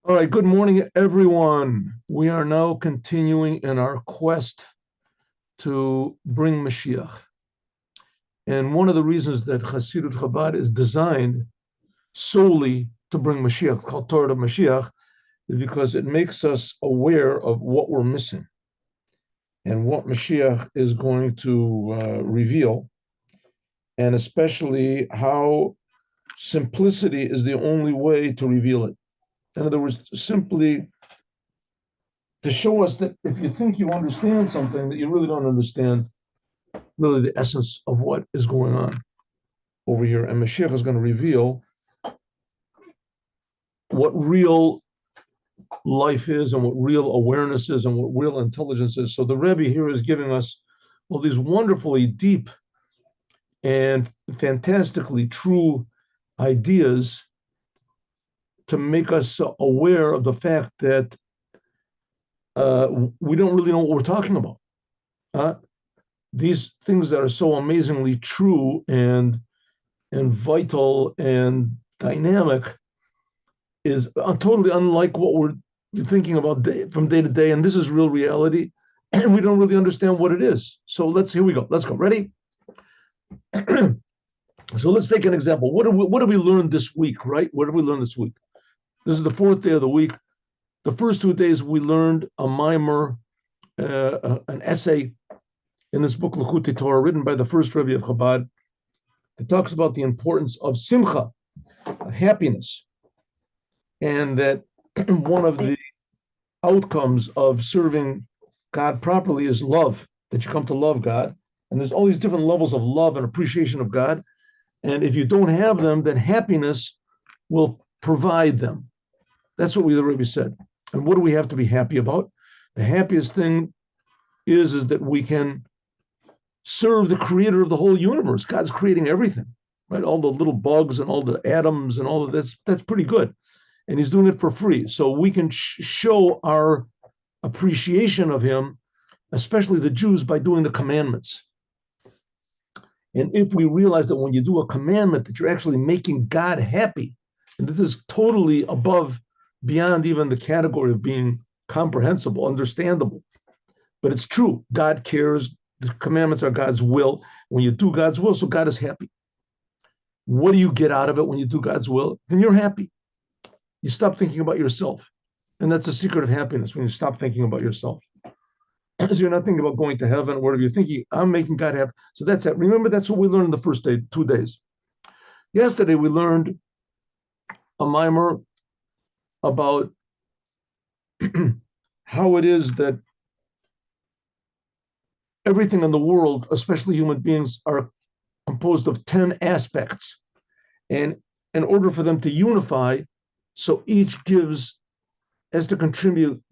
All right, good morning, everyone. We are now continuing in our quest to bring Mashiach. And one of the reasons that Hasidut Chabad is designed solely to bring Mashiach, called Torah of Mashiach, is because it makes us aware of what we're missing and what Mashiach is going to reveal, and especially how simplicity is the only way to reveal it. In other words, simply to show us that if you think you understand something, that you really don't understand really the essence of what is going on over here. And Mashiach is going to reveal what real life is and what real awareness is and what real intelligence is. So the Rebbe here is giving us all these wonderfully deep and fantastically true ideas to make us aware of the fact that we don't really know what we're talking about. These things that are so amazingly true and vital and dynamic is totally unlike what we're thinking about from day to day. And this is real reality, and we don't really understand what it is. So here we go. Let's go. Ready? So let's take an example. What have we learned this week, right? What have we learned this week? This is the fourth day of the week. The first 2 days we learned a mimer, an essay in this book, Likuti Torah, written by the first Rebbe of Chabad. It talks about the importance of simcha, happiness, and that one of the outcomes of serving God properly is love, that you come to love God. And there's all these different levels of love and appreciation of God. And if you don't have them, then happiness will provide them. That's what the Rebbe said. And what do we have to be happy about? The happiest thing is that we can serve the creator of the whole universe. God's creating everything, right? All the little bugs and all the atoms and all of that's pretty good. And he's doing it for free. So we can show our appreciation of him, especially the Jews, by doing the commandments. And if we realize that when you do a commandment, that you're actually making God happy, and this is totally beyond even the category of being comprehensible, understandable. But it's true. God cares. The commandments are God's will. When you do God's will, so God is happy. What do you get out of it when you do God's will? Then you're happy. You stop thinking about yourself. And that's the secret of happiness, when you stop thinking about yourself. So you're not thinking about going to heaven or whatever. You're thinking, I'm making God happy. So that's it. Remember, that's what we learned in the first day, 2 days. Yesterday, we learned a mimer about how it is that everything in the world, especially human beings, are composed of 10 aspects. And in order for them to unify, so each has to contribute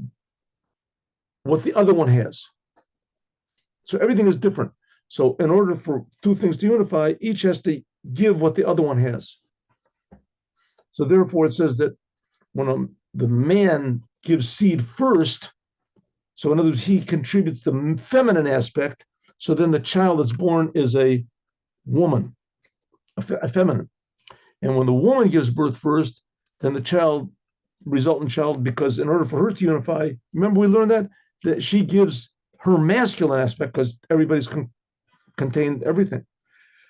what the other one has. So everything is different. So in order for two things to unify, each has to give what the other one has. So therefore, it says that when the man gives seed first, so in other words, he contributes the feminine aspect, so then the child that's born is a woman, a feminine. And when the woman gives birth first, then the resultant child, because in order for her to unify, remember we learned that she gives her masculine aspect, because everybody's contained everything.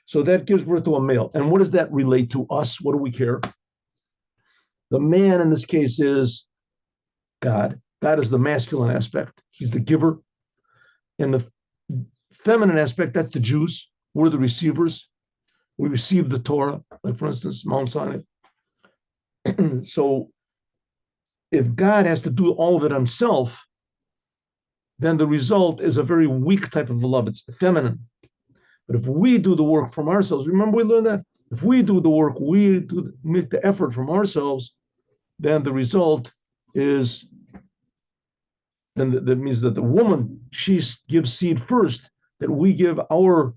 So that gives birth to a male. And what does that relate to us? What do we care? The man in this case is God. God is the masculine aspect. He's the giver. And the feminine aspect, that's the Jews. We're the receivers. We receive the Torah, like for instance, Mount Sinai. So if God has to do all of it himself, then the result is a very weak type of love. It's feminine. But if we do the work from ourselves, remember we learned that? If we do the work, make the effort from ourselves, then the result is, then that means that the woman, she gives seed first, that we give our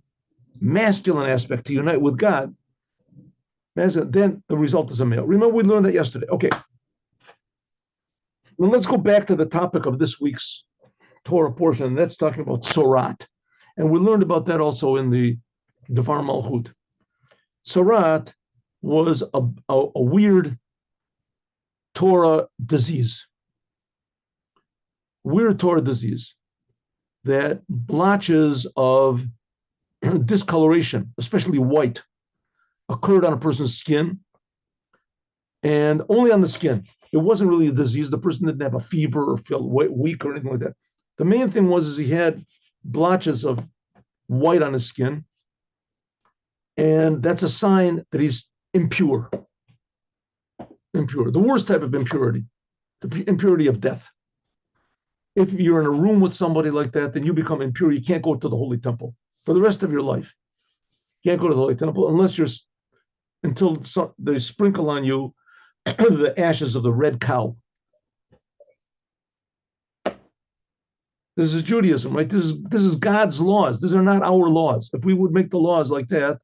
masculine aspect to unite with God, then the result is a male. Remember, we learned that yesterday. Okay. Now let's go back to the topic of this week's Torah portion, and that's talking about Tzorat. And we learned about that also in the Devar Malchut. Tzorat was a weird Torah disease. Weird Torah disease that blotches of discoloration, especially white, occurred on a person's skin, and only on the skin. It wasn't really a disease. The person didn't have a fever or feel weak or anything like that. The main thing was he had blotches of white on his skin, and that's a sign that he's impure. Impure, the worst type of impurity, the impurity of death. If you're in a room with somebody like that, then you become impure. You can't go to the Holy Temple for the rest of your life. You can't go to the Holy Temple until they sprinkle on you the ashes of the red cow. This is Judaism, right? This is God's laws. These are not our laws. If we would make the laws like that,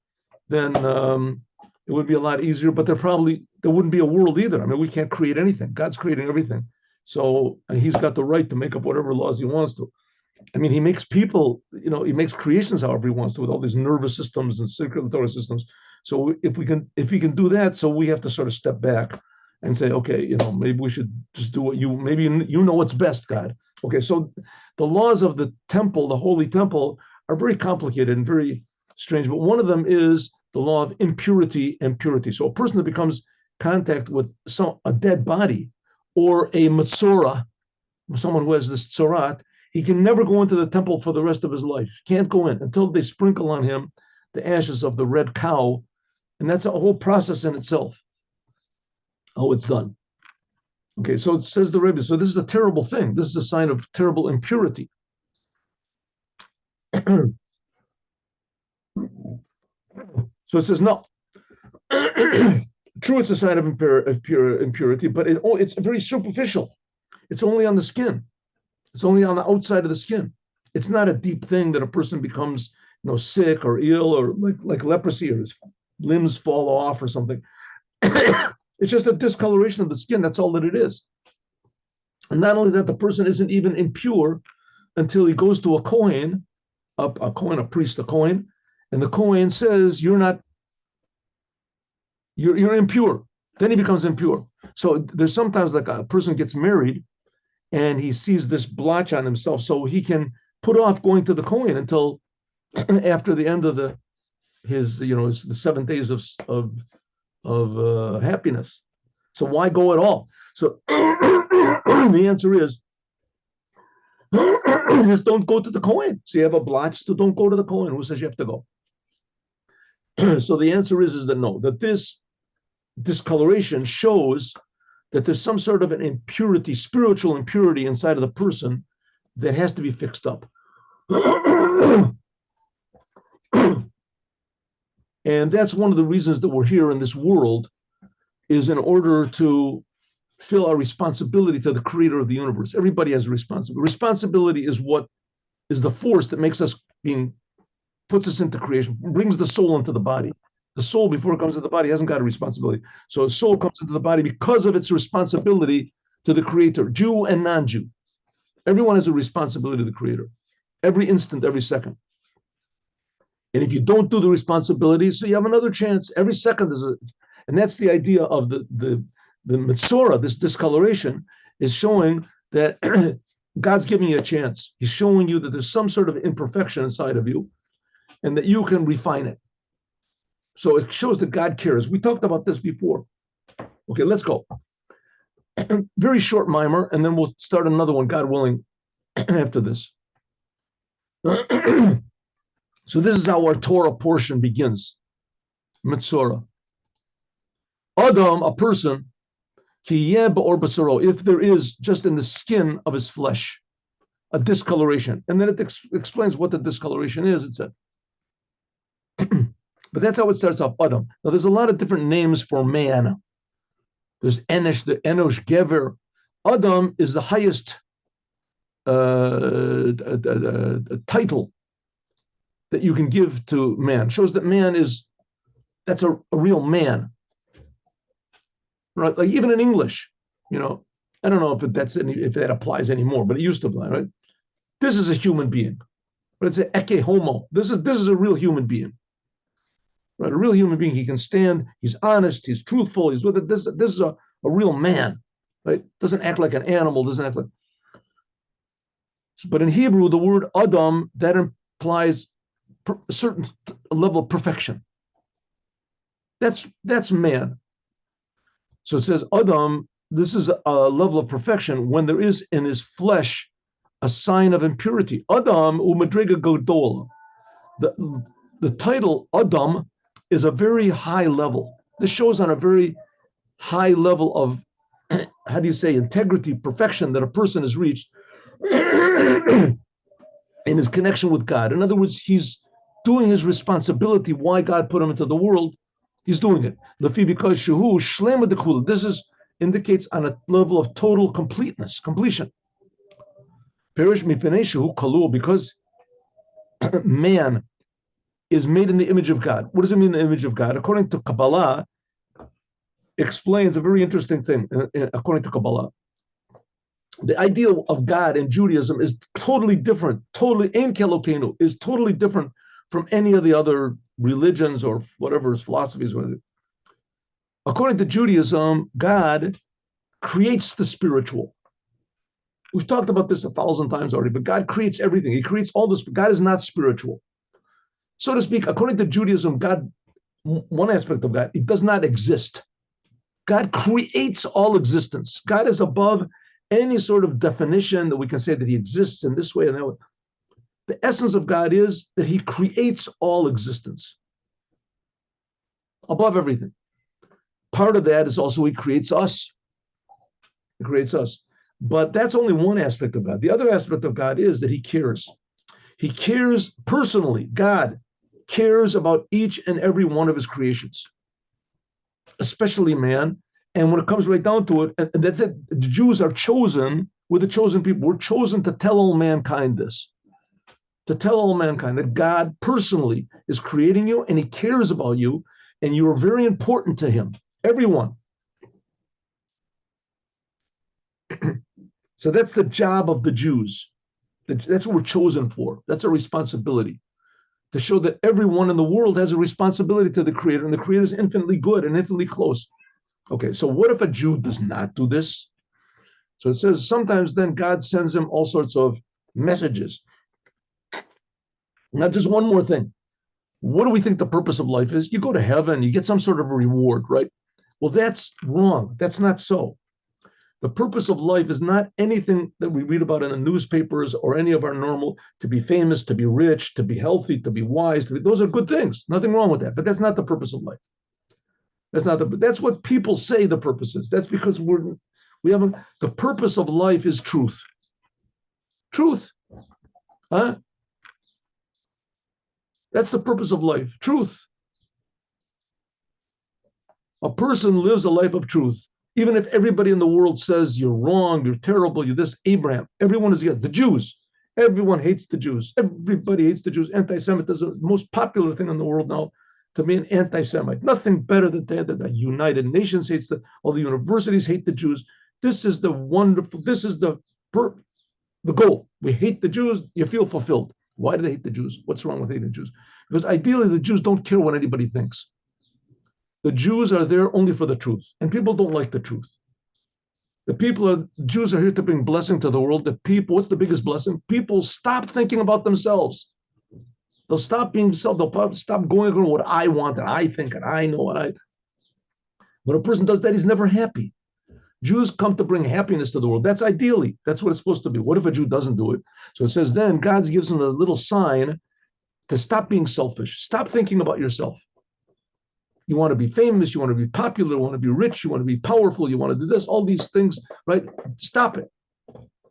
then it would be a lot easier. But there wouldn't be a world either. I mean, we can't create anything. God's creating everything. So he's got the right to make up whatever laws he wants to. I mean, he makes people, he makes creations however he wants to, with all these nervous systems and circulatory systems. So if he can do that, so we have to sort of step back and say, okay, maybe we should just do maybe you know what's best, God. Okay, so the laws of the temple, the Holy Temple, are very complicated and very strange. But one of them is the law of impurity and purity. So a person that becomes contact with a dead body or a Metzora, someone who has this tzorat, he can never go into the temple for the rest of his life. Can't go in until they sprinkle on him the ashes of the red cow. And that's a whole process in itself. Oh, it's done. Okay, so it says the Rabbis. So this is a terrible thing. This is a sign of terrible impurity. So it says no. True, it's a sign of impurity, but it's very superficial. It's only on the skin. It's only on the outside of the skin. It's not a deep thing that a person becomes, sick or ill or like leprosy or his limbs fall off or something. It's just a discoloration of the skin. That's all that it is. And not only that, the person isn't even impure until he goes to a Kohen, a priest, a Kohen, and the Kohen says, you're impure. Then he becomes impure. So there's sometimes like a person gets married and he sees this blotch on himself, so he can put off going to the Kohen until after the end of the 7 days of happiness. So why go at all? So the answer is just don't go to the Kohen. So you have a blotch, so don't go to the Kohen. Who says you have to go? So the answer is that no, that this discoloration shows that there's some sort of an impurity, spiritual impurity inside of the person that has to be fixed up. And that's one of the reasons that we're here in this world, is in order to fill our responsibility to the creator of the universe. Everybody has a responsibility. Responsibility is what is the force that makes us puts us into creation, brings the soul into the body. The soul, before it comes into the body, hasn't got a responsibility. So the soul comes into the body because of its responsibility to the creator, Jew and non-Jew. Everyone has a responsibility to the creator, every instant, every second. And if you don't do the responsibility, so you have another chance. Every second and that's the idea of the Metzora, this discoloration, is showing that God's giving you a chance. He's showing you that there's some sort of imperfection inside of you and that you can refine it. So it shows that God cares. We talked about this before. Okay, let's go. Very short mimer, and then we'll start another one, God willing, after this. So this is how our Torah portion begins. Metzora. Adam, a person, if there is just in the skin of his flesh a discoloration. And then it explains what the discoloration is, it said. But that's how it starts off, Adam. Now, there's a lot of different names for man. There's Enosh, the Enosh Gever. Adam is the highest title that you can give to man. Shows that man that's a real man. Right? Like even in English, I don't know if that applies anymore, but it used to apply, right? This is a human being. But it's an eke homo. This is a real human being. Right? A real human being. He can stand, he's honest, he's truthful, he's with it. This is a real man. right? Doesn't act like an animal, doesn't act like. But in Hebrew, the word Adam, that implies a certain level of perfection. That's man. So it says Adam, this is a level of perfection when there is in his flesh a sign of impurity. Adam umadrega godol. The title Adam is a very high level. This shows on a very high level of, how do you say, integrity, perfection that a person has reached in his connection with God. In other words, he's doing his responsibility, why God put him into the world. He's doing it. Because Shehu Shlema Dekula. This indicates on a level of total completeness, completion. Perish Mipnei Shehu Kalul, because man is made in the image of God. What does it mean, the image of God? According to Kabbalah, explains a very interesting thing. According to Kabbalah, the idea of God in Judaism is totally different. Totally, Ein Kelokenu is totally different from any of the other religions or whatever philosophies. According to Judaism, God creates the spiritual. We've talked about this 1,000 times already, but God creates everything. He creates all this. God is not spiritual. So to speak, according to Judaism, God, one aspect of God, it does not exist. God creates all existence. God is above any sort of definition that we can say that he exists in this way and that way. The essence of God is that he creates all existence, above everything. Part of that is also he creates us. He creates us. But that's only one aspect of God. The other aspect of God is that he cares. He cares personally. God cares about each and every one of his creations, especially man. And when it comes right down to it, the Jews are chosen, we're the chosen people. We're chosen to tell all mankind this, to tell all mankind that God personally is creating you and he cares about you and you are very important to him, everyone. So that's the job of the Jews. That's what we're chosen for. That's our responsibility, to show that everyone in the world has a responsibility to the Creator, and the Creator is infinitely good and infinitely close. Okay, so what if a Jew does not do this? So it says sometimes then God sends him all sorts of messages. Not just one more thing. What do we think the purpose of life is? You go to heaven, you get some sort of a reward, right? Well, that's wrong. That's not so. The purpose of life is not anything that we read about in the newspapers or any of our normal, to be famous, to be rich, to be healthy, to be wise. Those are good things. Nothing wrong with that. But that's not the purpose of life. That's what people say the purpose is. That's because the purpose of life is truth. Truth. Huh? That's the purpose of life. Truth. A person lives a life of truth. Even if everybody in the world says you're wrong, you're terrible, you're this, Abraham, everyone is against the Jews. Everyone hates the Jews. Everybody hates the Jews. Anti-Semitism is the most popular thing in the world now, to be an anti-Semite. Nothing better than that. The United Nations hates all the universities hate the Jews. This is the goal. We hate the Jews, you feel fulfilled. Why do they hate the Jews? What's wrong with hating the Jews? Because ideally the Jews don't care what anybody thinks. The Jews are there only for the truth, and people don't like the truth. Jews are here to bring blessing to the world. What's the biggest blessing? People stop thinking about themselves. They'll stop being themselves. They'll stop going on what I want and I think and I know. When a person does that, he's never happy. Jews come to bring happiness to the world. That's ideally. That's what it's supposed to be. What if a Jew doesn't do it? So it says then God gives them a little sign to stop being selfish. Stop thinking about yourself. You want to be famous, you want to be popular, you want to be rich, you want to be powerful, you want to do this, all these things, right? Stop it.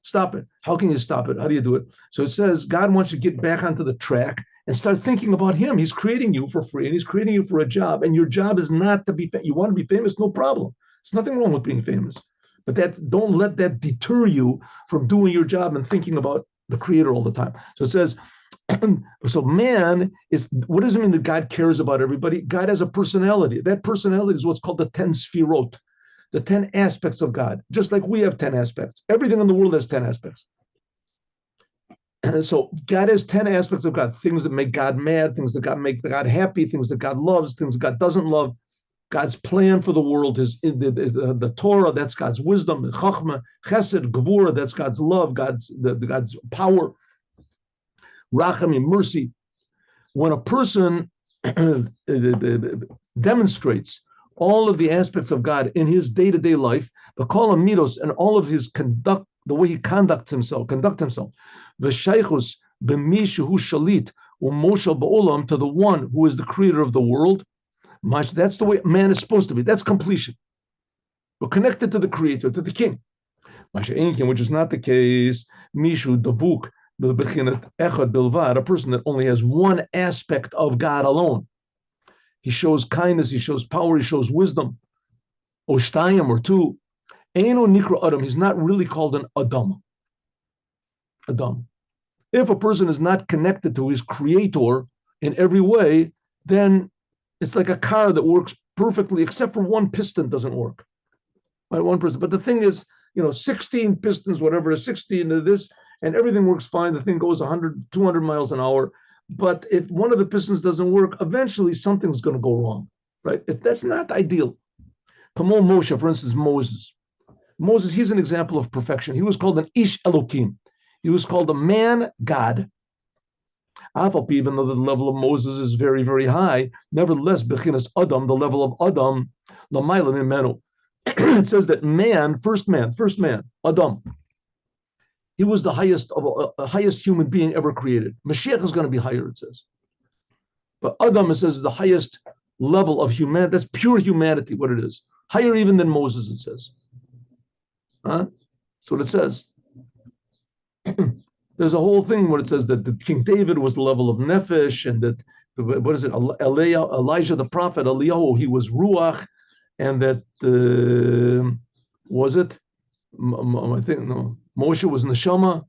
Stop it. How can you stop it? How do you do it? So it says God wants you to get back onto the track and start thinking about him. He's creating you for free and he's creating you for a job. And your job is not to be famous. You want to be famous, no problem. There's nothing wrong with being famous. But don't let that deter you from doing your job and thinking about the Creator all the time. So it says, so man is, what does it mean that God cares about everybody? God has a personality. That personality is what's called the 10 sfirot, the 10 aspects of God, just like we have 10 aspects. Everything in the world has 10 aspects. And so God has 10 aspects of God, things that make God mad, things that make God happy, things that God loves, things that God doesn't love. God's plan for the world is the Torah. That's God's wisdom. Chachma, Chesed, Gevura. That's God's love. God's power. Rachamim, mercy. When a person demonstrates all of the aspects of God in his day-to-day life, the kol midos, and all of his conduct, the way he conduct himself, the shaychus b'mi shehu shalit u'moshel ba'olam, to the one who is the creator of the world. That's the way man is supposed to be. That's completion. We're connected to the creator, to the king. Which is not the case. Mishu dabuk b'bechinat echad bilvad, a person that only has one aspect of God alone. He shows kindness, he shows power, he shows wisdom. Oshtayim, or two. Eino nikra adam. He's not really called an adam. Adam. If a person is not connected to his creator in every way, then it's like a car that works perfectly, except for one piston doesn't work. Right, one person. But the thing is, 16 pistons, whatever, 16 of this, and everything works fine. The thing goes 100, 200 miles an hour. But if one of the pistons doesn't work, eventually something's going to go wrong, right? That's not ideal. Come on, Moshe, for instance, Moses. Moses, he's an example of perfection. He was called an Ish Elokim. He was called a man God. Even though the level of Moses is very, very high, nevertheless, Bechinas Adam, the level of Adam, Lamayla Mimenu. It says that first man, Adam, he was the highest human being ever created. Mashiach is going to be higher, it says. But Adam, it says, is the highest level of humanity. That's pure humanity, what it is. Higher even than Moses, it says. Huh? That's what it says. There's a whole thing where it says that King David was the level of nefesh, and that, what is it, Elijah the prophet, Eliyahu, he was ruach, and that, was it? I think, no, Moshe was neshama,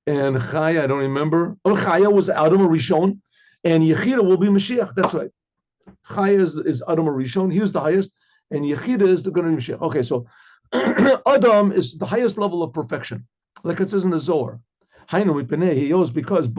and Chaya, I don't remember. Oh, Chaya was Adam Rishon, and Yechida will be Mashiach, that's right. Chaya is Adam Rishon, he was the highest, and Yechida is going to be Mashiach. Okay, so Adam is the highest level of perfection, like it says in the Zohar. He knows because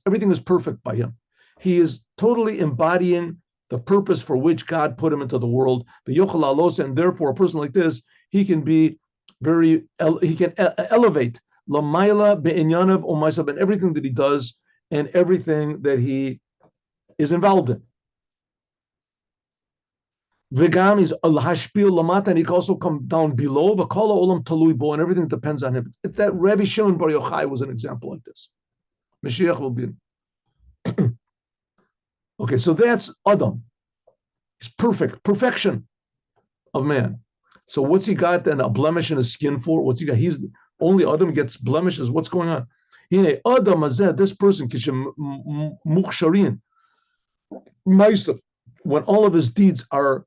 everything is perfect by him. He is totally embodying the purpose for which God put him into the world. And therefore, a person like this, he can be he can elevate Lamaila be'inyanav u'maisab, in everything that he does and everything that he is involved in. Vegam is al-hashpil lamata, and he can also come down below. V'kala olam talui bo, and everything depends on him. That Rabbi Shimon Bar Yochai was an example like this. Mashiach will be. Okay, so that's Adam. He's perfection of man. So what's he got then? A blemish in his skin for? What's he got? He's only Adam gets blemishes. What's going on? Adam azeh, this person, muksharin, when all of his deeds are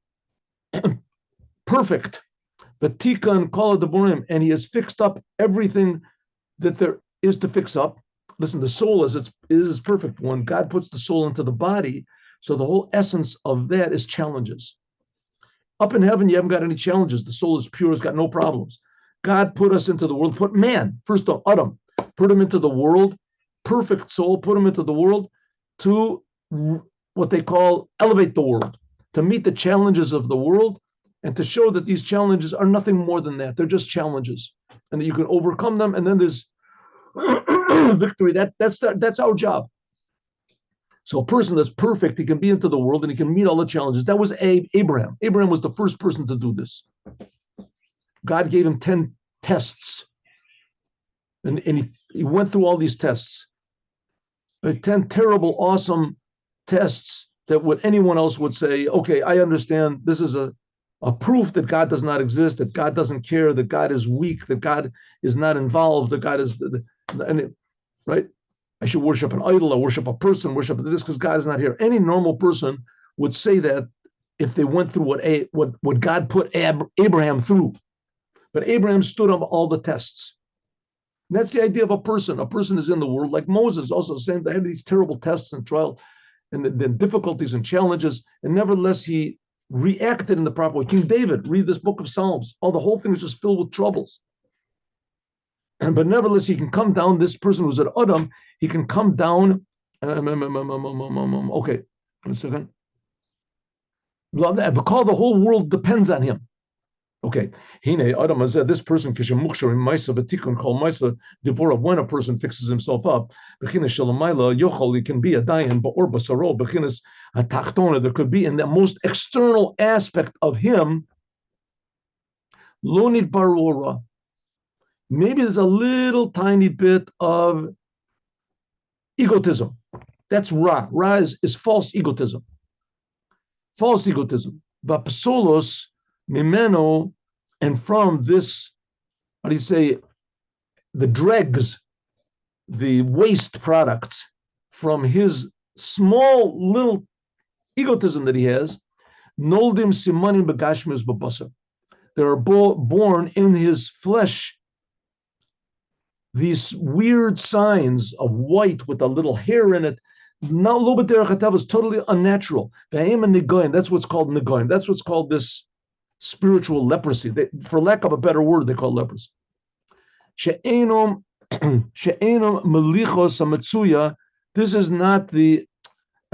perfect, the tikkun kol devorim, and he has fixed up everything that there is to fix up. Listen, the soul is perfect. When God puts the soul into the body, so the whole essence of that is challenges. Up in heaven, you haven't got any challenges. The soul is pure, it's got no problems. God put us into the world, put man, first of Adam, put him into the world, perfect soul, put him into the world to what they call elevate the world, to meet the challenges of the world, and to show that these challenges are nothing more than that. They're just challenges, and that you can overcome them, and then there's victory. That's our job. So a person that's perfect, he can be into the world and he can meet all the challenges. That was Abraham. Abraham was the first person to do this. God gave him 10 tests, and he went through all these tests. 10 terrible, awesome tests that what anyone else would say, okay, I understand this is a proof that God does not exist, that God doesn't care, that God is weak, that God is not involved, that God is, right? I should worship an idol, I worship a person, worship this because God is not here. Any normal person would say that if they went through what God put Abraham through. But Abraham stood on all the tests. And that's the idea of a person. A person is in the world, like Moses, also saying they had these terrible tests and trials and the difficulties and challenges, and nevertheless he reacted in the proper way. King David, read this book of Psalms. The whole thing is just filled with troubles. But nevertheless, he can come down, this person who's at Adam, he can come down Okay, 1 second. Because the whole world depends on him. Okay, this person when a person fixes himself up, he can be a dayan, there could be in the most external aspect of him, lonid barora. Maybe there's a little tiny bit of egotism. That's ra. Ra is false egotism. False egotism. Bapsolos mimeno, and from this, how do you say, the dregs, the waste products from his small little egotism that he has, noldim simanim begashmis babasa. There are born in his flesh these weird signs of white with a little hair in it. Now, Lobat Derech is totally unnatural. That's what's called negoim. That's what's called this spiritual leprosy. For lack of a better word, they call it leprosy. She'enom melichos hametzuya. This is not the,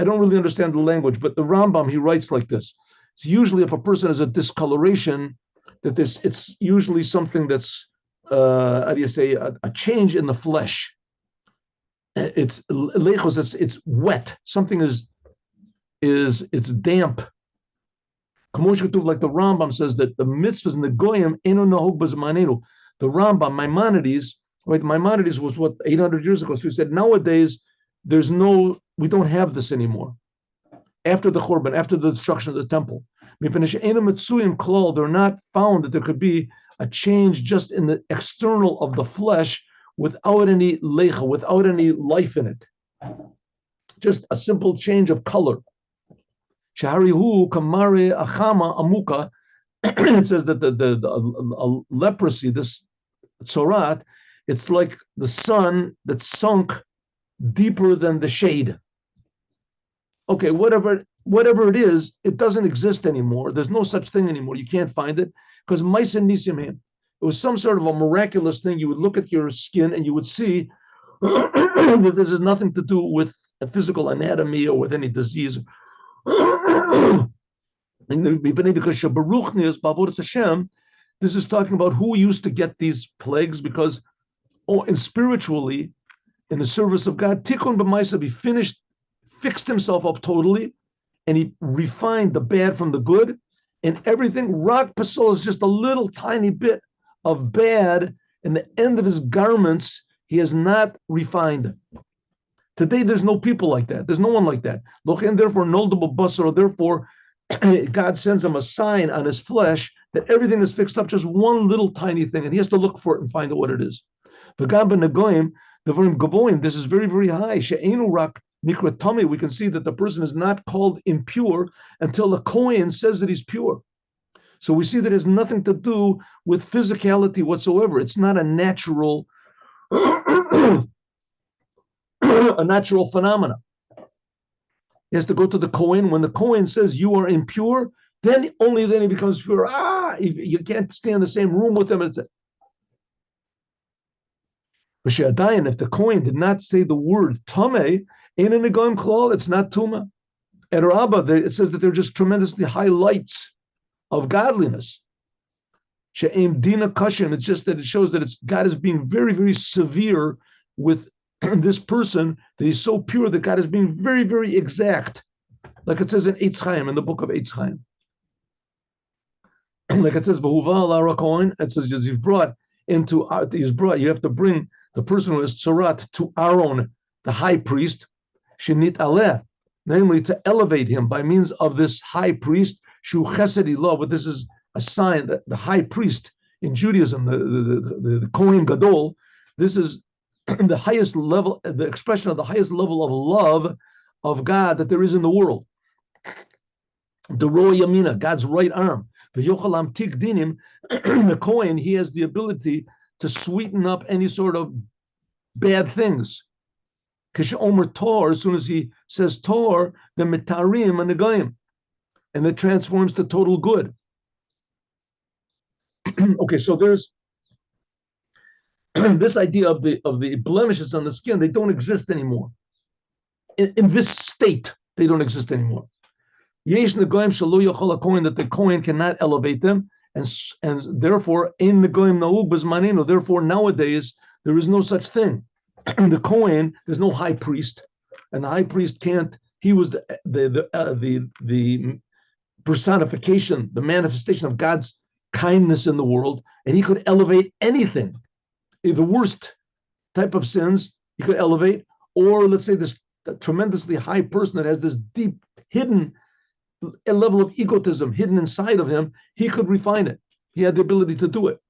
I don't really understand the language, but the Rambam, he writes like this. So usually if a person has a discoloration, that it's usually something that's, how do you say, a change in the flesh. It's lechos, it's wet. Something it's damp. Like the Rambam says that the mitzvahs in the goyim eno nahog b'zmanenu. The Rambam, Maimonides, right? Maimonides was what, 800 years ago. So he said nowadays we don't have this anymore. After the Churban, after the destruction of the temple, they're not found that there could be a change just in the external of the flesh without any lecha, without any life in it. Just a simple change of color. Shaharihu kamare achama amuka. It says that the leprosy, this tzorat, it's like the sun that sunk deeper than the shade. Okay, whatever it is, it doesn't exist anymore. There's no such thing anymore. You can't find it because Maisen Nisim, it was some sort of a miraculous thing. You would look at your skin and you would see that this has nothing to do with a physical anatomy or with any disease. Because Hashem, this is talking about who used to get these plagues, because and spiritually, in the service of God, Tikkun b'maisa, he fixed himself up totally, and he refined the bad from the good, and everything. Rak pasol is just a little tiny bit of bad in the end of his garments. He has not refined. Today, there's no people like that. There's no one like that. And therefore, noldable basar. Therefore, God sends him a sign on his flesh that everything is fixed up, just one little tiny thing, and he has to look for it and find out what it is. This is very, very high. We can see that the person is not called impure until the Kohen says that he's pure. So we see that it has nothing to do with physicality whatsoever. It's not a natural a natural phenomena. He has to go to the Kohen. When the Kohen says you are impure, then only then he becomes pure. You can't stay in the same room with him. If the Kohen did not say the word tameh, ain't in the goyim klal, it's not tuma. At Rabbah, it says that they're just tremendously high lights of godliness. She'em dina kashim. It's just that it shows that God is being very, very severe with this person, that he's so pure that God is being very, very exact. Like it says in Eitz Chaim, in the book of Eitz Chaim. Like it says, it says you have to bring the person who is tzarat to Aaron, the high priest, shenit aleh, namely to elevate him by means of this high priest, shu chesed ilah. But this is a sign that the high priest in Judaism, the Kohen Gadol, this is the highest level, the expression of the highest level of love of God that there is in the world. The Roy Yamina, God's right arm. The Yochalam Tik Dinim, the Kohen, he has the ability to sweeten up any sort of bad things. Kisha Omer Tor, as soon as he says Tor, the Metarim and the Goyim, and it transforms to total good. Okay, so there's this idea of the blemishes on the skin. They don't exist anymore. in this state, they don't exist anymore. Yesh negoim shelo yochol hakohen, that the kohen cannot elevate them, and therefore ein negoim naug b'zmanenu. Therefore, nowadays there is no such thing. The kohen, there's no high priest, and the high priest can't. He was the personification, the manifestation of God's kindness in the world, and he could elevate anything. The worst type of sins he could elevate, or let's say this tremendously high person that has this deep hidden level of egotism hidden inside of him, he could refine it. He had the ability to do it.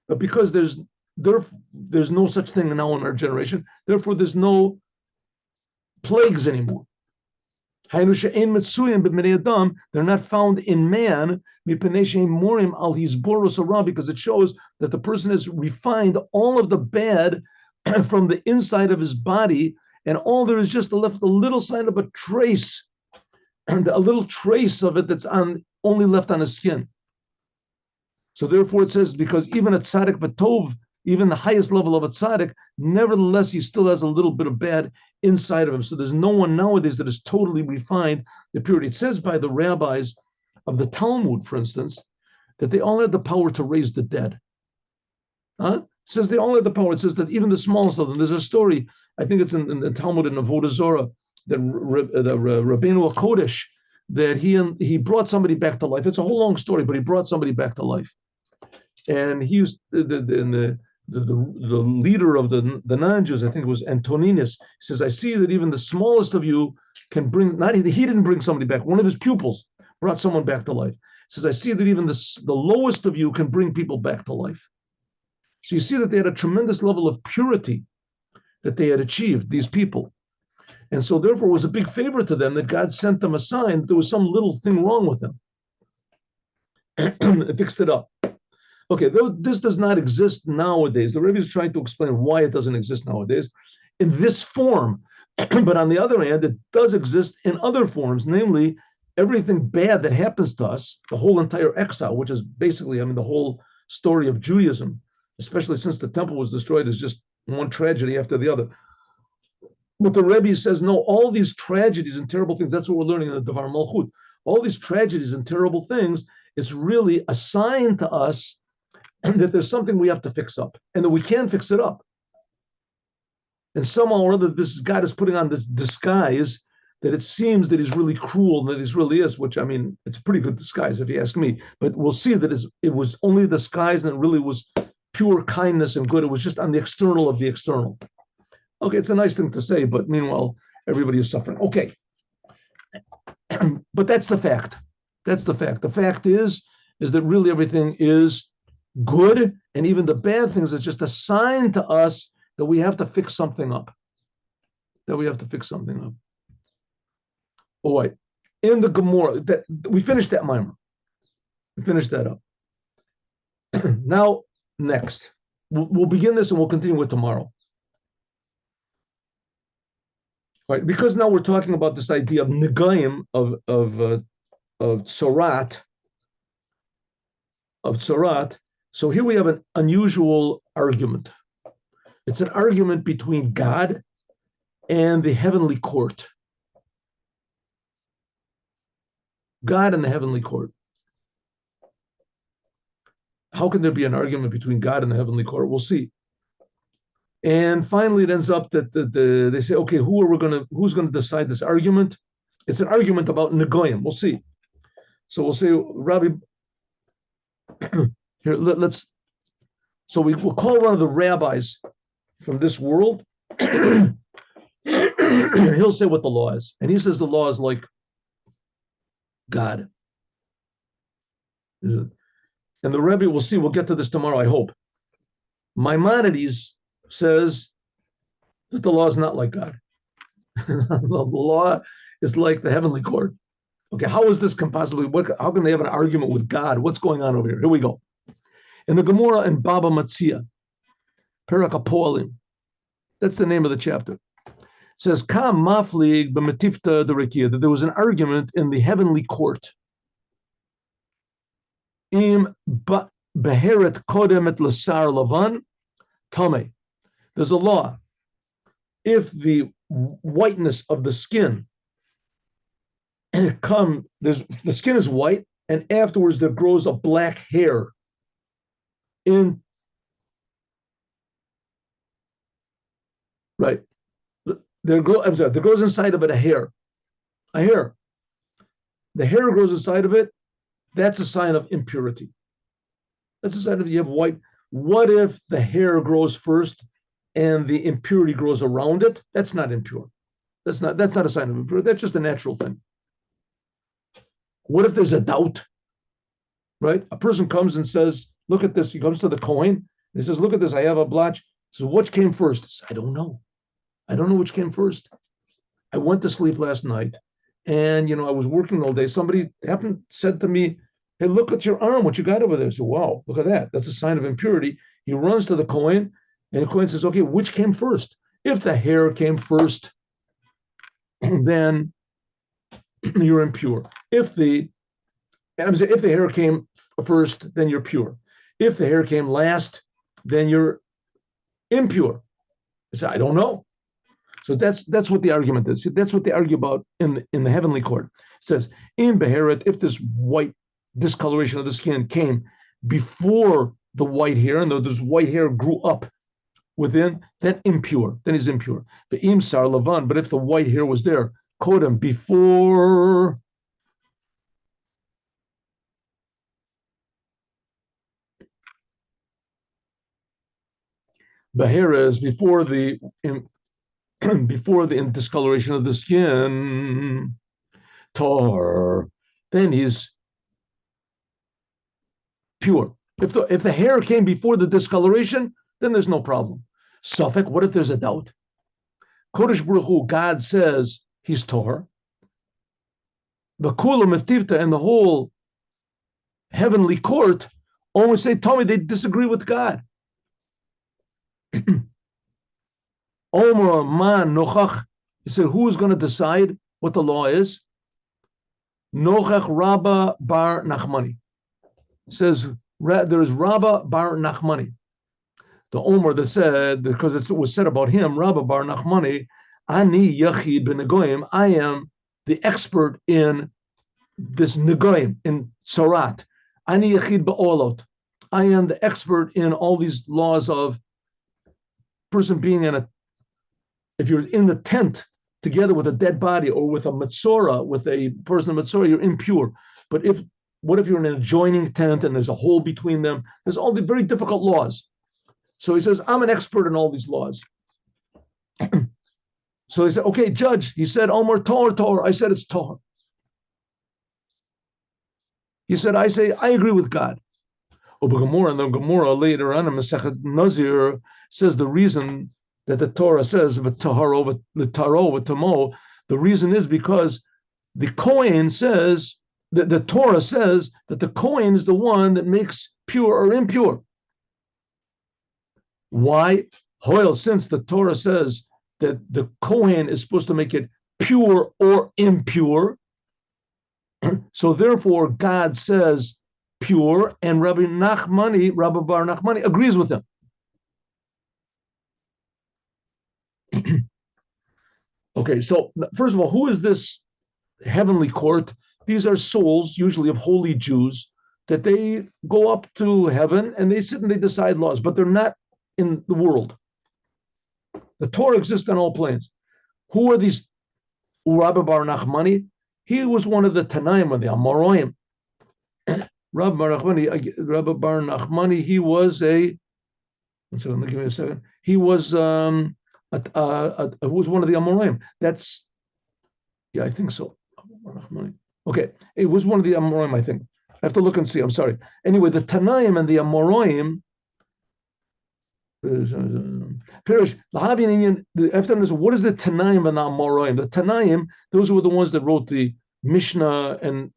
But because there's no such thing now in our generation, therefore there's no plagues anymore. They're not found in man because it shows that the person has refined all of the bad from the inside of his body, and all there is just left a little sign of a trace, and a little trace of it that's only left on his skin. So therefore it says, because even a tzaddik v'tov, even the highest level of a tzaddik, nevertheless he still has a little bit of bad inside of him. So there's no one nowadays that is totally refined the purity. It says by the rabbis of the Talmud, for instance, that they all had the power to raise the dead. It says they all had the power. It says that even the smallest of them. There's a story, I think it's in the Talmud in Avodah Zorah, that Rabbeinu HaKodesh, that he brought somebody back to life. It's a whole long story, but he brought somebody back to life. And he was the leader of the non-Jews, I think it was Antoninus. He says, I see that even the smallest of you can bring, he didn't bring somebody back. One of his pupils brought someone back to life. He says, I see that even the lowest of you can bring people back to life. So you see that they had a tremendous level of purity that they had achieved, these people. And so therefore it was a big favor to them that God sent them a sign that there was some little thing wrong with them. It fixed it up. Okay, this does not exist nowadays. The Rebbe is trying to explain why it doesn't exist nowadays in this form. But on the other hand, it does exist in other forms, namely everything bad that happens to us, the whole entire exile, which is basically, the whole story of Judaism, especially since the temple was destroyed, is just one tragedy after the other. But the Rebbe says, no, all these tragedies and terrible things, that's what we're learning in the Devar Malchut. All these tragedies and terrible things, it's really a sign to us that there's something we have to fix up, and that we can fix it up. And somehow or other, this God is putting on this disguise that it seems that he's really cruel and that he really is, which, it's a pretty good disguise if you ask me. But we'll see that it was only a disguise and it really was pure kindness and good. It was just on the external of the external. Okay, it's a nice thing to say, but meanwhile, everybody is suffering. Okay. But that's the fact. That's the fact. The fact is that really everything is good, and even the bad things is just a sign to us that we have to fix something up. All right. In the Gemara, we finished that mimer. We finished that up. Now, next. We'll begin this and we'll continue with tomorrow. All right, because now we're talking about this idea of Negayim, of Tzorat, So here we have an unusual argument. It's an argument between God and the heavenly court. God and the heavenly court. How can there be an argument between God and the heavenly court? We'll see. And finally, it ends up that they say, okay, who's going to decide this argument? It's an argument about Negoyim. We'll see. So we'll say, Rabbi, here, so we'll call one of the rabbis from this world. He'll say what the law is. And he says the law is like God. And the Rebbe, we'll see, we'll get to this tomorrow, I hope. Maimonides says that the law is not like God. The law is like the heavenly court. Okay, how is this possibly, how can they have an argument with God? What's going on over here? Here we go. In the Gemara in Baba Matzia, Perak HaPoalim, that's the name of the chapter. It says, Kam maflig b'metifta derekia, that there was an argument in the heavenly court. Im beheret kodem et l'sar lavan, tame. There's a law. If the whiteness of the skin, and the skin is white, and afterwards there grows a black hair in, right? There grows inside of it a hair. The hair grows inside of it. That's a sign of impurity. That's a sign of you have white. What if the hair grows first and the impurity grows around it? That's not impure. That's not a sign of impurity. That's just a natural thing. What if there's a doubt? Right? A person comes and says, look at this. He comes to the Kohen. He says, look at this. I have a blotch. So which came first? He says, I don't know. I don't know which came first. I went to sleep last night, and I was working all day. Somebody said to me, hey, look at your arm, what you got over there. I said, wow, look at that. That's a sign of impurity. He runs to the Kohen, and the Kohen says, okay, which came first? If the hair came first, then you're impure. If the hair came first, then you're pure. If the hair came last, then you're impure. I said, I don't know. So that's what the argument is. That's what they argue about in the heavenly court. It says, in Beheret, if this white discoloration of the skin came before the white hair, and this white hair grew up within, then impure. Then he's impure. The im sar lavan, but if the white hair was there, kodem, before Beheret is before the discoloration of the skin, tar, then he's pure. If the hair came before the discoloration, then there's no problem. Suffolk, what if there's a doubt? Kodesh Baruch Hu, God says he's tar. The Kula Meftivta and the whole heavenly court always say, tell me they disagree with God. Omer man nochach. He said, who is going to decide what the law is? Nochach Rabba bar Nachmani. It says there is Rabba bar Nachmani. The Omer that said, because it was said about him, Rabba bar Nachmani, Ani Yachid ben Negoim. I am the expert in this Negoim, in Tzorat. Ani Yachid ba'olot. I am the expert in all these laws of person being if you're in the tent together with a dead body or with a Metzora, with a person in Metzora, you're impure. But what if you're in an adjoining tent and there's a hole between them? There's all the very difficult laws. So he says, I'm an expert in all these laws. So he said, okay, judge. He said, Omer Tor. I said, it's Tor. He said, I agree with God. And the Gemara later on in Masechet Nazir says the reason that the Torah says the reason is because the Kohen says that the Torah says that the Kohen is the one that makes pure or impure. Why? Hoyle, since the Torah says that the Kohen is supposed to make it pure or impure, so therefore God says pure, and Rabbi bar Nachmani agrees with him. Okay, so first of all, who is this heavenly court? These are souls, usually of holy Jews, that they go up to heaven and they sit and they decide laws, but they're not in the world. The Torah exists on all planes. Who are these? Rabbi bar Nachmani. He was one of the Tanaim of the Amoraim. Rabbi bar Nachmani, he was a. One second, give me a second. He was who was one of the Amoraim. That's, yeah, I think so. Okay, it was one of the Amoraim, I think. I have to look and see. I'm sorry. Anyway, the Tanaim and the Amoraim. Pirish, after this, what is the Tanaim and the Amoraim? The Tanaim, those were the ones that wrote the Mishnah and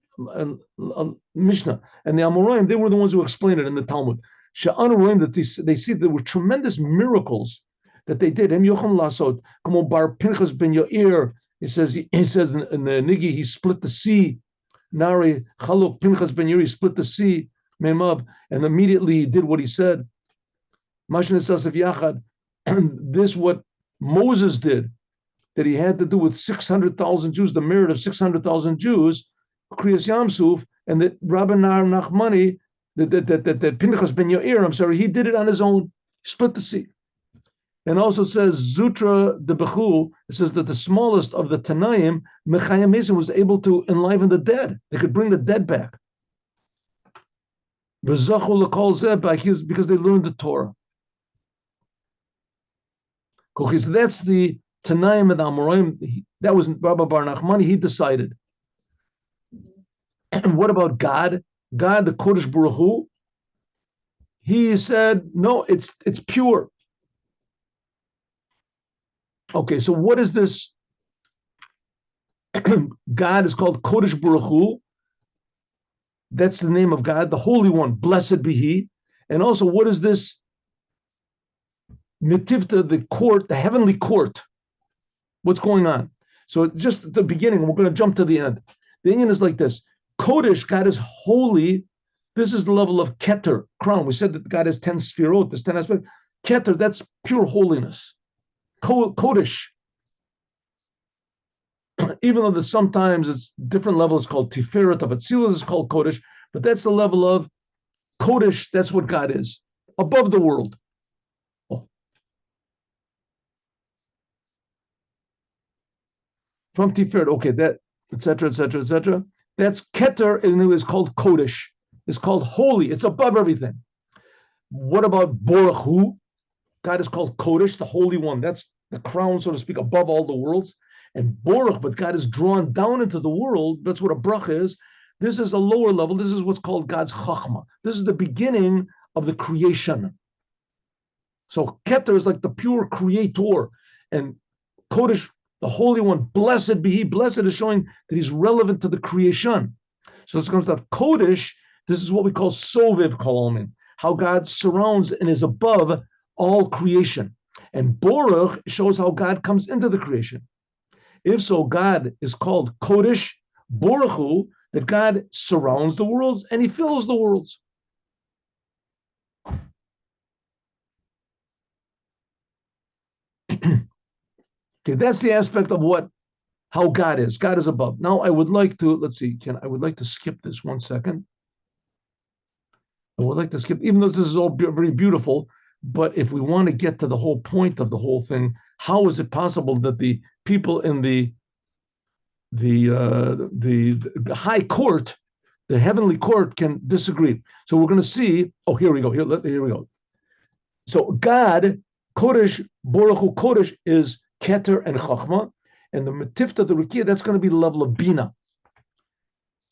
Mishnah, and the Amoraim, they were the ones who explained it in the Talmud. Sha'anu that they see there were tremendous miracles that they did. Em yocham lasot, como bar Pinchas ben Yair. He says in the Nigi, he split the sea. Nari Chaluk Pinchas ben Yair, he split the sea. Memab, and immediately he did what he said. Mashin Sasif Yachad, and this what Moses did. that he had to do with 600,000 Jews, the merit of 600,000 Jews, Kriyas Yamsuf, and that Rabbi Nachmani, that Pinchas ben Yair, I'm sorry, he did it on his own, split the sea. And also it says Zutra de Bechu, it says that the smallest of the Tanaim, Mechayim Mason, was able to enliven the dead. They could bring the dead back. Because they learned the Torah. Okay, so that's the Tanaim and Amoraim. That was Rabbi Bar Nachmani, he decided. And what about God? God, the Kodesh Baruch Hu, he said, no, it's pure. Okay, so what is this? God is called Kodesh Baruch Hu. That's the name of God, the Holy One, blessed be He. And also, what is this? Mitivta, the court, the heavenly court. What's going on? So just at the beginning, we're going to jump to the end. The Indian is like this. Kodesh, God is holy. This is the level of Keter, crown. We said that God has 10 sphirot, there's 10 aspects. Keter, that's pure holiness. Kodesh. Even though sometimes it's different levels, it's called Tiferet of Atzilus, is called Kodesh, but that's the level of Kodesh, that's what God is, above the world. Oh. From Tiferet, okay, that, etc., etc., etc. That's Keter, and it is called Kodesh. It's called holy, it's above everything. What about Baruch Hu? God is called Kodesh, the Holy One. That's the crown, so to speak, above all the worlds. And Baruch, but God is drawn down into the world. That's what a brach is. This is a lower level. This is what's called God's Chachma. This is the beginning of the creation. So Keter is like the pure creator. And Kodesh, the Holy One, blessed be He. Blessed is showing that He's relevant to the creation. So it's going to have Kodesh. This is what we call Soviv Kolomin, how God surrounds and is above all creation. And Baruch shows how God comes into the creation. If so, God is called Kodesh Baruch Hu, that God surrounds the worlds and He fills the worlds. Okay, that's the aspect of how God is. God is above. Now I would like to, let's see, I would like to skip this 1 second. I would like to skip, even though this is all very beautiful, but if we want to get to the whole point of the whole thing, how is it possible that the people in the high court, the heavenly court, can disagree? So we're going to see. Oh, here we go. Here we go. So God, Kodesh, Baruch Hu, Kodesh is Keter and Chachma, and the Metifta, the Rukiya, that's going to be the level of Bina.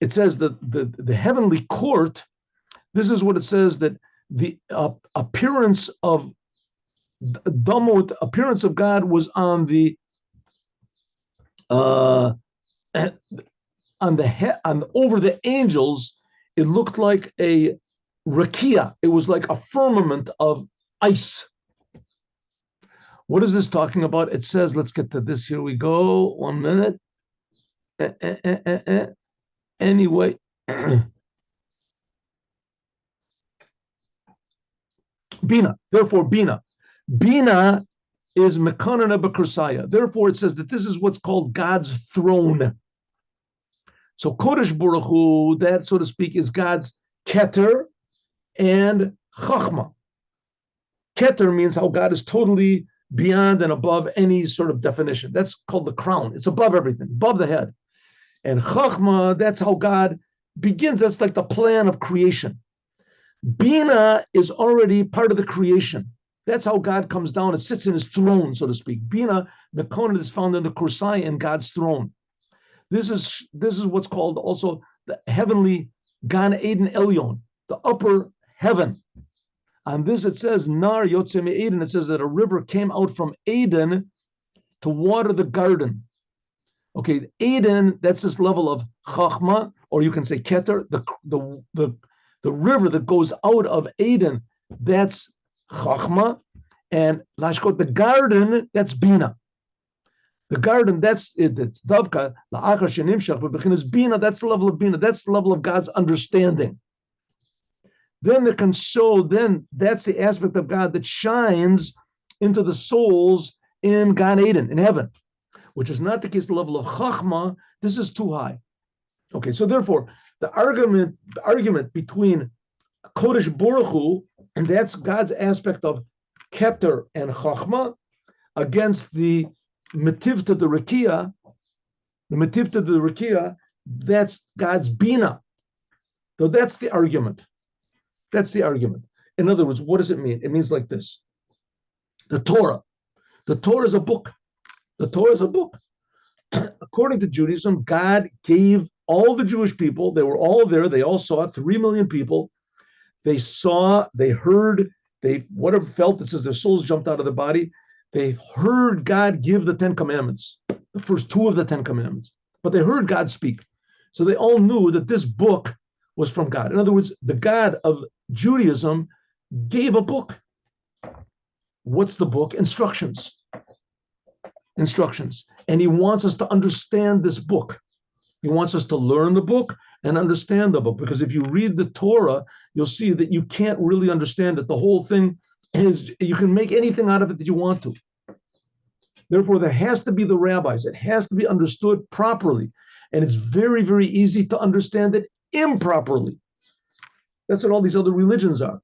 It says that the heavenly court. This is what it says, that the appearance of Damot, appearance of God was on the over the angels. It looked like a rakia. It was like a firmament of ice. What is this talking about? It says, let's get to this. Here we go. 1 minute. Anyway. Bina, therefore Bina. Bina is Mekanana B'Kursaya. Therefore it says that this is what's called God's throne. So Kodesh Baruch Hu, that, so to speak, is God's Keter and Chachma. Keter means how God is totally beyond and above any sort of definition. That's called the crown. It's above everything, above the head. And Chachma, that's how God begins. That's like the plan of creation. Bina is already part of the creation. That's how God comes down and sits in His throne, so to speak. Bina, the Kohen, is found in the Kursai, in God's throne. This is what's called also the heavenly Gan Eden Elyon, the upper heaven. On this it says, Nar Yotze Eden. It says that a river came out from Eden to water the garden. Okay, Eden, that's this level of Chachma, or you can say Keter, the river that goes out of Eden, that's Chachma, and Lashkot, the garden, that's Bina. The garden, that's it. It's Davka, La'achar Shenimshach, but Bechinas Bina, that's the level of Bina, that's the level of God's understanding. Then they can show, then that's the aspect of God that shines into the souls in Gan Eden, in heaven. which is not the case, the level of Chachma, this is too high. Okay, so therefore, the argument between Kodesh Baruch Hu, and that's God's aspect of Keter and Chachma, against the Metivta the Rekia, that's God's Bina. So that's the argument. That's the argument. In other words, what does it mean? It means like this. The Torah is a book. The Torah is a book. According to Judaism, God gave all the Jewish people, they were all there, they all saw it, 3 million people. They saw, they heard, they whatever felt, it says their souls jumped out of their body. They heard God give the 10 commandments, the first 2 of the 10 commandments, but they heard God speak. So they all knew that this book was from God. In other words, the God of Judaism gave a book. What's the book? Instructions. And he wants us to understand this book. He wants us to learn the book and understand the book, because if you read the Torah, you'll see that you can't really understand it. The whole thing is, you can make anything out of it that you want to. Therefore, there has to be the rabbis. It has to be understood properly. And it's very, very easy to understand it improperly. That's what all these other religions are,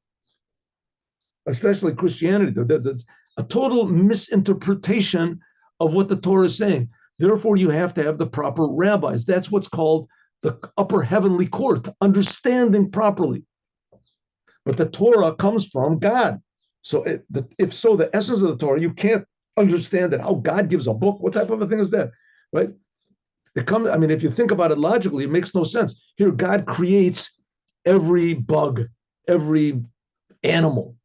especially Christianity. That's a total misinterpretation of what the Torah is saying. Therefore, you have to have the proper rabbis. That's what's called the upper heavenly court, understanding properly. But the Torah comes from God. So if so, the essence of the Torah, you can't understand it. How God gives a book, what type of a thing is that, right? If you think about it logically, it makes no sense. Here, God creates every bug, every animal.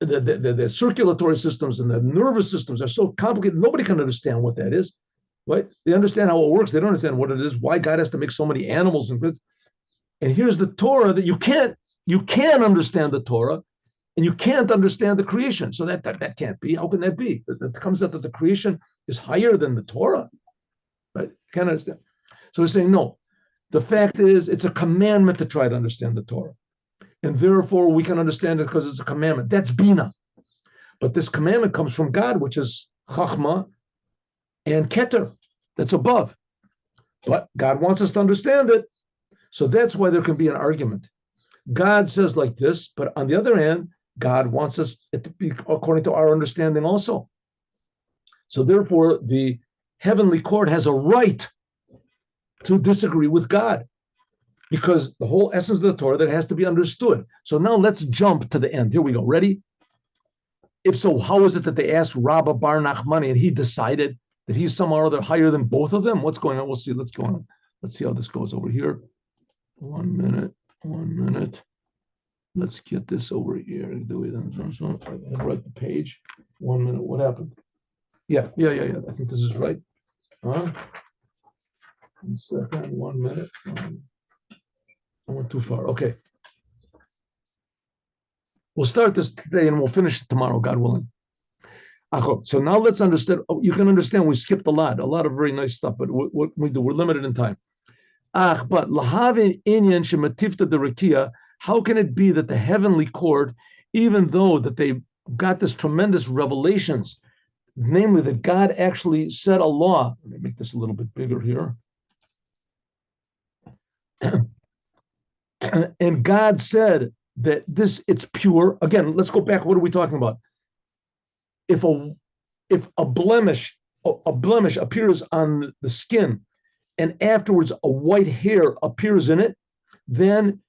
The circulatory systems and the nervous systems are so complicated, nobody can understand what that is, right? They understand how it works. They don't understand what it is, why God has to make so many animals and grids. And here's the Torah that you can understand the Torah, and you can't understand the creation. So that can't be. How can that be? It comes out that the creation is higher than the Torah, right? Can't understand. So he's saying, no, the fact is it's a commandment to try to understand the Torah. And therefore we can understand it because it's a commandment. That's Bina. But this commandment comes from God, which is Chachma and Keter. That's above. But God wants us to understand it. So that's why there can be an argument. God says like this, but on the other hand, God wants us it to be according to our understanding also. So therefore, the heavenly court has a right to disagree with God, because the whole essence of the Torah that has to be understood. So now let's jump to the end. Here we go. Ready? If so, how is it that they asked Rabba Bar Nachmani and he decided that he's somehow or other higher than both of them? What's going on? We'll see. Let's go on. Let's see how this goes over here. 1 minute. Let's get this over here. Do it. I write the page. 1 minute. What happened? Yeah. I think this is right. 1 second. 1 minute. I went too far. Okay. We'll start this today and we'll finish it tomorrow, God willing. So now let's understand. You can understand we skipped a lot of very nice stuff, but what we do, we're limited in time. But lahavin inyan shematifta the rekia. How can it be that the heavenly court, even though that they got this tremendous revelations, namely that God actually set a law? Let me make this a little bit bigger here. And God said that it's pure. Again, let's go back. What are we talking about? If a blemish appears on the skin, and afterwards a white hair appears in it, then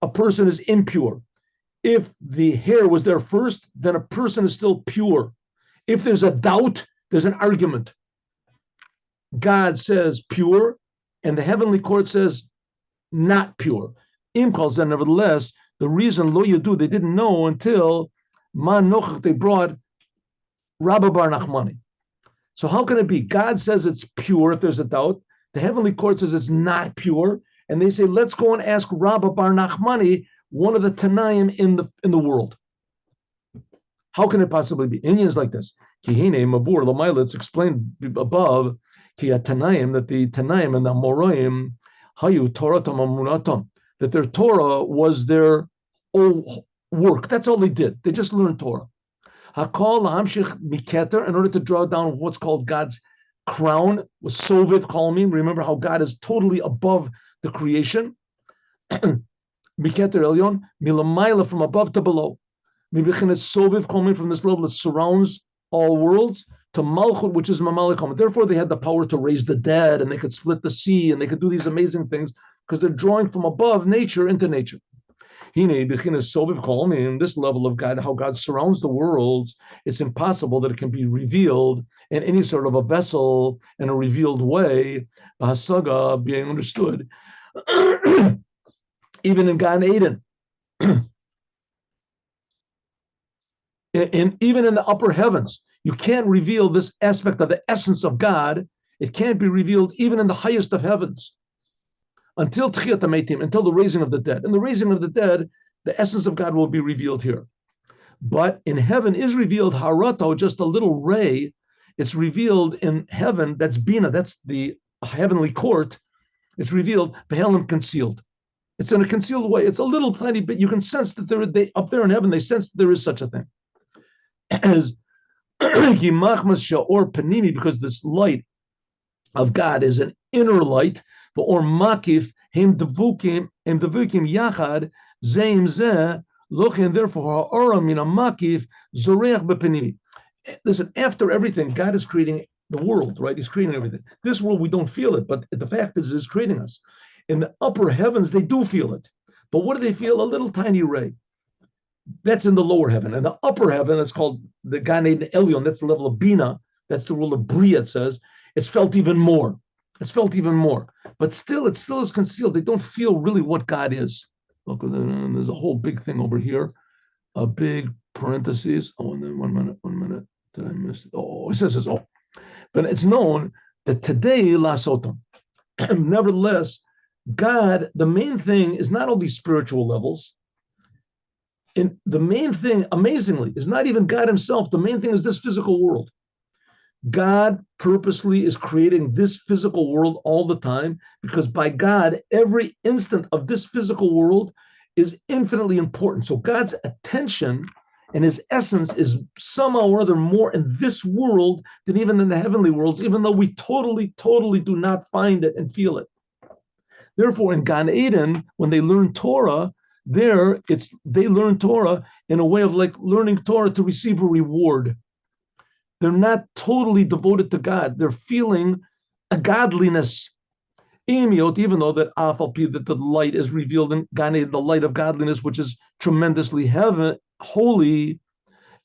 a person is impure. If the hair was there first, then a person is still pure. If there's a doubt, there's an argument. God says pure, and the heavenly court says not pure. Im calls that, nevertheless, the reason lo yadu, they didn't know until man nochach, they brought Rabba Bar Nachmani. So how can it be? God says it's pure if there's a doubt. The heavenly court says it's not pure. And they say, let's go and ask Rabba Bar Nachmani, one of the Tanaim in the world. How can it possibly be? Indians like this. It's explained above Tanaim, that the Tanaim and the Amoraim, Hayu Toratam Amunatam, that their Torah was their work. That's all they did. They just learned Torah. Hakol Lahamshich Miketer, in order to draw down what's called God's crown was Soviet Kalmim. Remember how God is totally above the creation. Miketer Elyon, Milamayla, from above to below. Soviet Kalmim, from this level that surrounds all worlds, to Malchut, which is Mamalikom. Therefore, they had the power to raise the dead, and they could split the sea, and they could do these amazing things because they're drawing from above nature into nature. This level of God, how God surrounds the worlds, it's impossible that it can be revealed in any sort of a vessel in a revealed way, Hasaga, being understood, even in Gan Eden. Even in the upper heavens, you can't reveal this aspect of the essence of God. It can't be revealed even in the highest of heavens until Tchiyat HaMeitim, until the raising of the dead. And the raising of the dead, the essence of God will be revealed here. But in heaven is revealed Harato, just a little ray. It's revealed in heaven. That's Bina. That's the heavenly court. It's revealed, Behelim, concealed. It's in a concealed way. It's a little tiny bit. You can sense that they up there in heaven, they sense that there is such a thing. As Panimi, because this light of God is an inner light, or makif, him devukim yachad, zeim zeh, lochin, therefore, ha'ora min makif, zoreach bepanimi. Listen, after everything, God is creating the world, right? He's creating everything. This world, we don't feel it, but the fact is, He's creating us. In the upper heavens, they do feel it. But what do they feel? A little tiny ray. That's in the lower heaven. And the upper heaven, it's called the Gan Eden Elyon. That's the level of Bina. That's the rule of Bria, it says. It's felt even more. It's felt even more. But still, it still is concealed. They don't feel really what God is. Look, there's a whole big thing over here. A big parentheses. Oh, and then one minute. Did I miss it? Oh, it says this. Oh. But it's known that today, La Sotom. Nevertheless, God, the main thing is not all these spiritual levels. And the main thing, amazingly, is not even God Himself. The main thing is this physical world. God purposely is creating this physical world all the time because by God, every instant of this physical world is infinitely important. So God's attention and His essence is somehow or other more in this world than even in the heavenly worlds, even though we totally do not find it and feel it. Therefore, in Gan Eden, when they learn Torah, they learn Torah in a way of like learning Torah to receive a reward. They're not totally devoted to God. They're feeling a godliness. Even though that that the light is revealed in Gan Eden, the light of godliness, which is tremendously holy,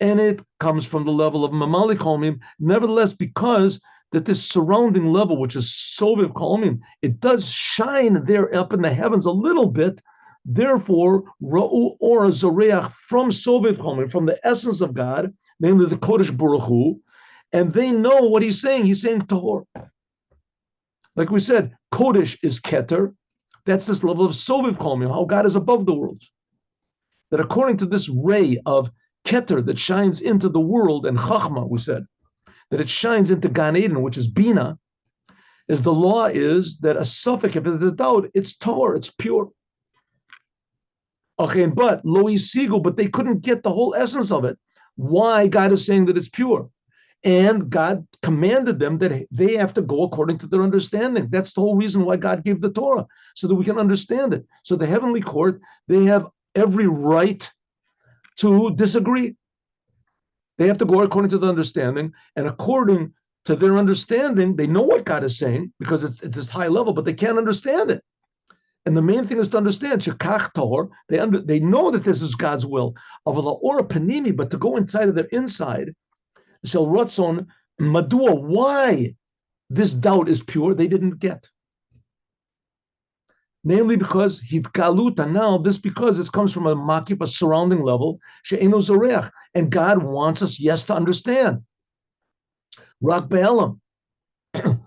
and it comes from the level of Mamali Kalmim. Nevertheless, because that this surrounding level, which is Soviv Kalmim, it does shine there up in the heavens a little bit. Therefore, Ra'u Ora Zoreach from Soviv Kalmim, from the essence of God, namely the Kodesh Baruch Hu, and they know what He's saying. He's saying Tahor. Like we said, Kodesh is Keter. That's this level of Soviv Kalmim, how God is above the world. That according to this ray of Keter that shines into the world, and Chachma, we said, that it shines into Gan Eden, which is Bina, is the law is that a suffix, if there's a doubt, it's Tahor, it's pure. Okay, but Lo Isigu, but they couldn't get the whole essence of it. Why God is saying that it's pure. And God commanded them that they have to go according to their understanding. That's the whole reason why God gave the Torah, so that we can understand it. So the heavenly court, they have every right to disagree. They have to go according to the understanding, and according to their understanding, they know what God is saying because it's this high level, but they can't understand it. And the main thing is to understand Shekach Tahor. They know that this is God's will. Of Ora Panini, but to go inside of their inside, Shel Ratzon Madua, why this doubt is pure, they didn't get. Namely because Hitgaluta, now this because it comes from a makip, a surrounding level, She'eno Zoreach, and God wants us, yes, to understand. Rak Be'elam,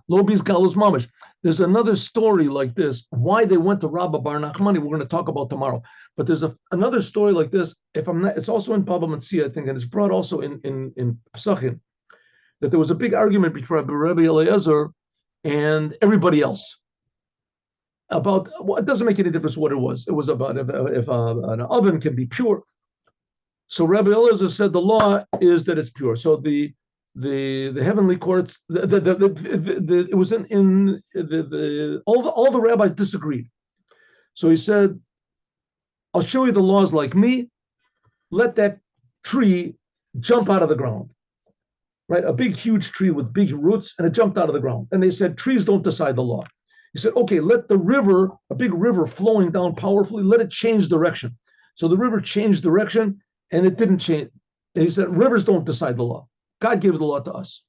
Lobis Galus Mamish. There's another story like this, why they went to Rabba Bar Nachmani, we're going to talk about tomorrow. But there's another story like this, if I'm not, it's also in Baba Metzora, I think, and it's brought also in Pesachim, that there was a big argument between Rabbi Eliezer and everybody else about, well, it doesn't make any difference what it was. It was about if an oven can be pure. So Rabbi Eliezer said the law is that it's pure. So the the heavenly courts, it was in all the rabbis disagreed. So he said, I'll show you the laws like me. Let that tree jump out of the ground, right? A big, huge tree with big roots, and it jumped out of the ground. And they said, trees don't decide the law. He said, okay, let the river, a big river flowing down powerfully, let it change direction. So the river changed direction, and it didn't change. And he said, rivers don't decide the law. God gave the law to us.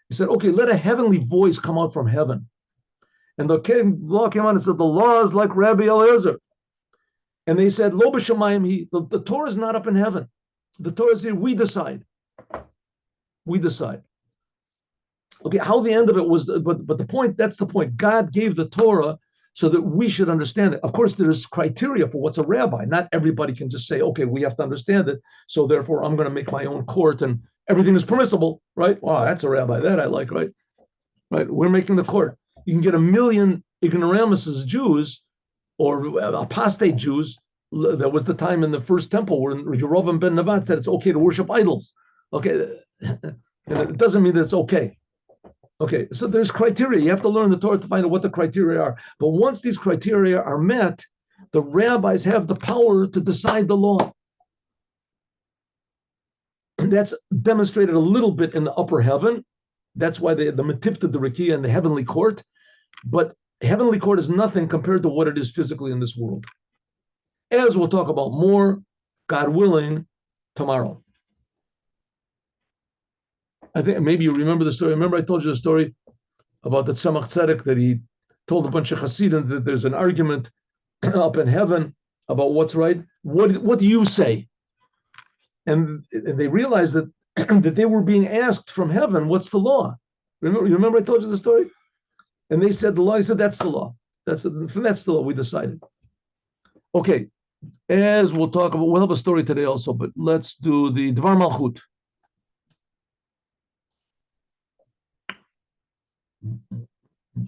He said, okay, let a heavenly voice come out from heaven. And the law came out and said, the law is like Rabbi Eliezer. And they said, Lo b'shamayim, the Torah is not up in heaven. The Torah is here, we decide. We decide. Okay, how the end of it was, but the point, that's the point. God gave the Torah so that we should understand it. Of course, there's criteria for what's a rabbi. Not everybody can just say, okay, we have to understand it, so therefore I'm going to make my own court and everything is permissible, right? Wow, that's a rabbi. That I like, right? Right, we're making the court. You can get 1 million ignoramuses Jews or apostate Jews. There was the time in the first temple where Yerovam ben Nevat said it's okay to worship idols. Okay, and it doesn't mean that it's okay. Okay, so there's criteria. You have to learn the Torah to find out what the criteria are. But once these criteria are met, the rabbis have the power to decide the law. And that's demonstrated a little bit in the upper heaven. That's why the Metifta, the Rikiya, and the heavenly court. But heavenly court is nothing compared to what it is physically in this world. As we'll talk about more, God willing, tomorrow. I think maybe you remember the story. Remember I told you the story about the Tzemach Tzedek that he told a bunch of Hasidim that there's an argument up in heaven about what's right. What do you say? And they realized that that they were being asked from heaven, what's the law? Remember I told you the story? And they said the law. He said, that's the law. That's the law. We decided. Okay, as we'll talk about, we'll have a story today also, but let's do the Dvar Malchut.